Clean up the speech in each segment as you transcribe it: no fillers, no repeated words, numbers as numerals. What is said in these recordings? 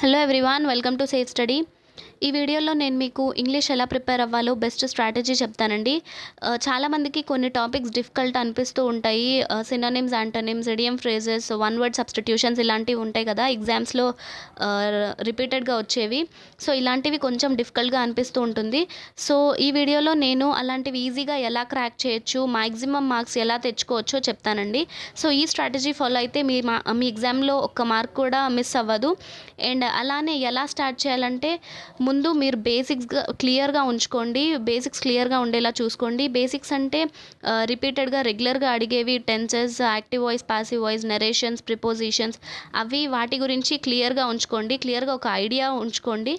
Hello everyone, welcome to safe study. ఈ వీడియోలో నేను మీకు ఇంగ్లీష్ ఎలా ప్రిపేర్ అవ్వాలో బెస్ట్ స్ట్రాటజీ చెప్తానండి. చాలామందికి కొన్ని టాపిక్స్ డిఫికల్ట్ అనిపిస్తూ ఉంటాయి. Synonyms, antonyms, idiom phrases, one word substitutions ఇలాంటివి ఉంటాయి కదా ఎగ్జామ్స్లో రిపీటెడ్గా వచ్చేవి. సో ఇలాంటివి కొంచెం డిఫికల్ట్గా అనిపిస్తూ ఉంటుంది. సో ఈ వీడియోలో నేను అలాంటివి ఈజీగా ఎలా క్రాక్ చేయొచ్చు, మ్యాక్సిమం మార్క్స్ ఎలా తెచ్చుకోవచ్చో చెప్తానండి. సో ఈ స్ట్రాటజీ ఫాలో అయితే మీ ఎగ్జామ్లో ఒక్క మార్క్ కూడా మిస్ అవ్వదు. అండ్ అలానే ఎలా స్టార్ట్ చేయాలంటే, ముందు మీరు క్లియర్గా ఉంచుకోండి. బేసిక్స్ క్లియర్గా ఉండేలా చూసుకోండి. బేసిక్స్ అంటే రిపీటెడ్గా రెగ్యులర్గా అడిగేవి tenses, active voice, passive voice, narrations, prepositions, అవి వాటి గురించి క్లియర్గా ఉంచుకోండి. క్లియర్గా ఒక ఐడియా ఉంచుకోండి.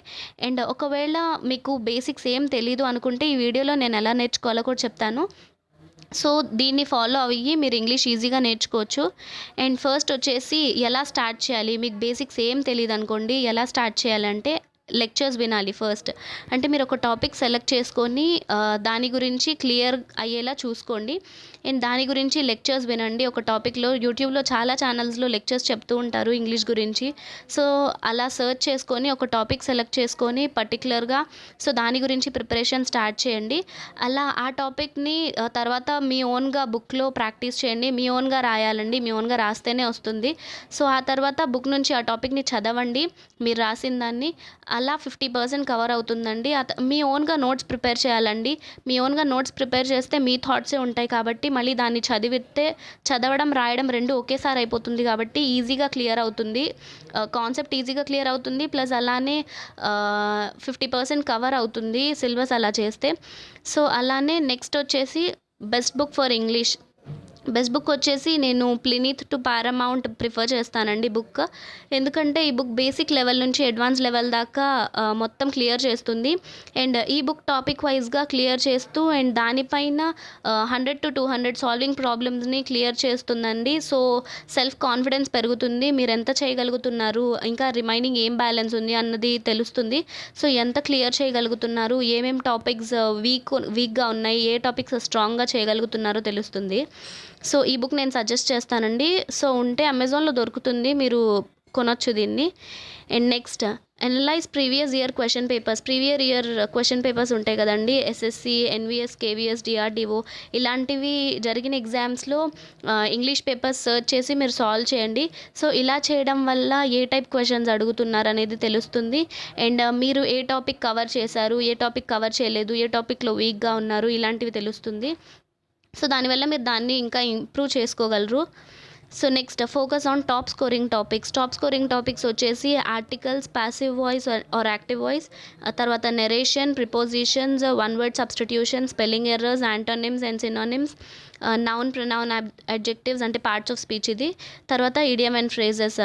అండ్ ఒకవేళ మీకు బేసిక్స్ ఏం తెలీదు అనుకుంటే ఈ వీడియోలో నేను ఎలా నేర్చుకోవాలో కూడా చెప్తాను. సో దీన్ని ఫాలో అయ్యి మీరు ఇంగ్లీష్ ఈజీగా నేర్చుకోవచ్చు. అండ్ ఫస్ట్ వచ్చేసి ఎలా స్టార్ట్ చేయాలి, మీకు బేసిక్స్ ఏం తెలియదు అనుకోండి, ఎలా స్టార్ట్ చేయాలంటే లెక్చర్స్ వినాలి ఫస్ట్. అంటే మీరు ఒక టాపిక్ సెలెక్ట్ చేసుకొని దాని గురించి క్లియర్ అయ్యేలా చూసుకోండి. అండ్ దాని గురించి లెక్చర్స్ వినండి. ఒక టాపిక్లో యూట్యూబ్లో చాలా ఛానల్స్లో లెక్చర్స్ చెప్తూ ఉంటారు ఇంగ్లీష్ గురించి. సో అలా సర్చ్ చేసుకొని ఒక టాపిక్ సెలెక్ట్ చేసుకొని పర్టికులర్గా సో దాని గురించి ప్రిపరేషన్ స్టార్ట్ చేయండి. అలా ఆ టాపిక్ని తర్వాత మీ ఓన్గా బుక్లో ప్రాక్టీస్ చేయండి. మీ ఓన్గా రాయాలండి. మీ ఓన్గా రాస్తేనే వస్తుంది. సో ఆ తర్వాత బుక్ నుంచి ఆ టాపిక్ని చదవండి, మీరు రాసిన దాన్ని. అలా 50% కవర్ అవుతుందండి. మీ ఓన్గా నోట్స్ ప్రిపేర్ చేయాలండి. మీ ఓన్గా నోట్స్ ప్రిపేర్ చేస్తే మీ థాట్సే ఉంటాయి కాబట్టి మళ్ళీ దాన్ని చదవడం రాయడం రెండు ఒకేసారి అయిపోతుంది కాబట్టి ఈజీగా క్లియర్ అవుతుంది. కాన్సెప్ట్ ఈజీగా క్లియర్ అవుతుంది. ప్లస్ అలానే 50% కవర్ అవుతుంది సిలబస్ అలా చేస్తే. సో అలానే నెక్స్ట్ వచ్చేసి best book for English. Best book వచ్చేసి నేను ప్లినీత్ టు పారామౌంట్ ప్రిఫర్ చేస్తానండి బుక్. ఎందుకంటే ఈ బుక్ బేసిక్ లెవెల్ నుంచి అడ్వాన్స్ లెవెల్ దాకా మొత్తం క్లియర్ చేస్తుంది. అండ్ ఈ బుక్ టాపిక్ వైజ్గా క్లియర్ చేస్తూ అండ్ దానిపైన 100 to 200 సాల్వింగ్ ప్రాబ్లమ్స్ని క్లియర్ చేస్తుందండి. సో సెల్ఫ్ కాన్ఫిడెన్స్ పెరుగుతుంది. మీరు ఎంత చేయగలుగుతున్నారు, ఇంకా రిమైనింగ్ ఏం బ్యాలెన్స్ ఉంది అన్నది తెలుస్తుంది. సో ఎంత క్లియర్ చేయగలుగుతున్నారు, ఏమేం టాపిక్స్ వీక్గా ఉన్నాయి, ఏ టాపిక్స్ స్ట్రాంగ్గా చేయగలుగుతున్నారో తెలుస్తుంది. సో ఈ బుక్ నేను సజెస్ట్ చేస్తానండి. సో ఉంటే అమెజాన్లో దొరుకుతుంది, మీరు కొనొచ్చు దీన్ని. And next analyse previous year question papers ఉంటాయి కదండి. ఎస్ఎస్సి, ఎన్విఎస్, కేవిఎస్, డిఆర్డిఓ ఇలాంటివి జరిగిన ఎగ్జామ్స్లో ఇంగ్లీష్ పేపర్స్ సర్చ్ చేసి మీరు సాల్వ్ చేయండి. సో ఇలా చేయడం వల్ల ఏ టైప్ క్వశ్చన్స్ అడుగుతున్నారు అనేది తెలుస్తుంది. అండ్ మీరు ఏ టాపిక్ కవర్ చేశారు, ఏ టాపిక్ కవర్ చేయలేదు, ఏ టాపిక్లో వీక్గా ఉన్నారు, ఇలాంటివి తెలుస్తుంది. సో దానివల్ల మీరు దాన్ని ఇంకా ఇంప్రూవ్ చేసుకోగలరు. So next focus on top scoring topics వచ్చేసి articles, passive voice or active voice, తర్వాత narration, prepositions, one word substitution, spelling errors, antonyms and synonyms, noun, pronoun, adjectives అంటే పార్ట్స్ ఆఫ్ స్పీచ్ ఇది. తర్వాత ఇడియం అండ్ ఫ్రేజెస్,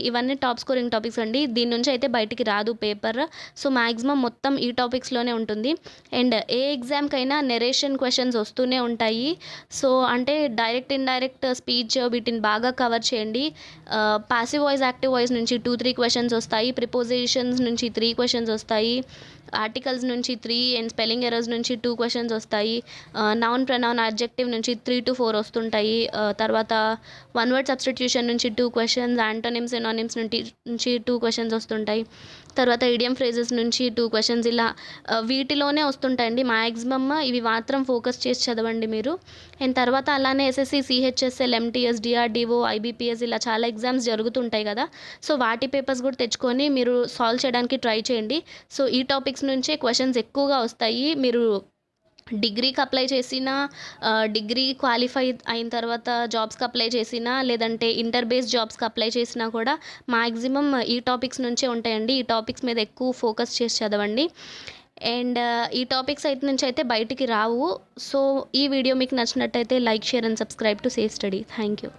ఇవన్నీ top scoring topics అండి. దీని నుంచి అయితే బయటికి రాదు పేపర్. సో మ్యాక్సిమం మొత్తం ఈ టాపిక్స్లోనే ఉంటుంది. అండ్ ఏ ఎగ్జామ్కైనా నెరేషన్ క్వశ్చన్స్ వస్తూనే ఉంటాయి. సో అంటే డైరెక్ట్, ఇండైరెక్ట్ స్పీచ్ వీటిని బాగా కవర్ చేయండి. పాసివ్ వాయిస్, యాక్టివ్ వాయిస్ నుంచి 2-3 క్వశ్చన్స్ వస్తాయి. ప్రిపోజిషన్స్ నుంచి 3 క్వశ్చన్స్ వస్తాయి. ఆర్టికల్స్ నుంచి 3 అండ్ స్పెల్లింగ్ ఎర్రర్స్ నుంచి 2 క్వశ్చన్స్ వస్తాయి. నౌన్, ప్రొనౌన్, అడ్జెక్టివ్ నుంచి 3-4 వస్తుంటాయి. తర్వాత వన్ వర్డ్ సబ్స్టిట్యూషన్ నుంచి 2 క్వశ్చన్స్, యాంటోనిమ్స్, సినోనిమ్స్ నుంచి 2 క్వశ్చన్స్ వస్తుంటాయి. తర్వాత ఇడియం ఫ్రేజెస్ నుంచి 2 క్వశ్చన్స్, ఇలా వీటిలోనే వస్తుంటాయండి మ్యాక్సిమమ్. ఇవి మాత్రం ఫోకస్ చేసి చదవండి మీరు. అండ్ తర్వాత అలానే SSC, CHSL, MTS, DRDO, IBPS ఇలా చాలా ఎగ్జామ్స్ జరుగుతుంటాయి కదా. సో వాటి పేపర్స్ కూడా తెచ్చుకొని మీరు సాల్వ్ చేయడానికి ట్రై చేయండి. సో ఈ టాపిక్స్ నుంచే క్వశ్చన్స్ ఎక్కువగా వస్తాయి. మీరు డిగ్రీకి అప్లై చేసినా, డిగ్రీ క్వాలిఫై అయిన తర్వాత జాబ్స్కి అప్లై చేసినా, లేదంటే ఇంటర్ బేస్డ్ జాబ్స్కి అప్లై చేసినా కూడా మ్యాక్సిమం ఈ టాపిక్స్ నుంచే ఉంటాయండి. ఈ టాపిక్స్ మీద ఎక్కువ ఫోకస్ చేసి చదవండి. అండ్ ఈ టాపిక్స్ నుంచి అయితే బయటికి రావు. సో ఈ వీడియో మీకు నచ్చినట్టయితే like, share and subscribe to safe study. Thank you.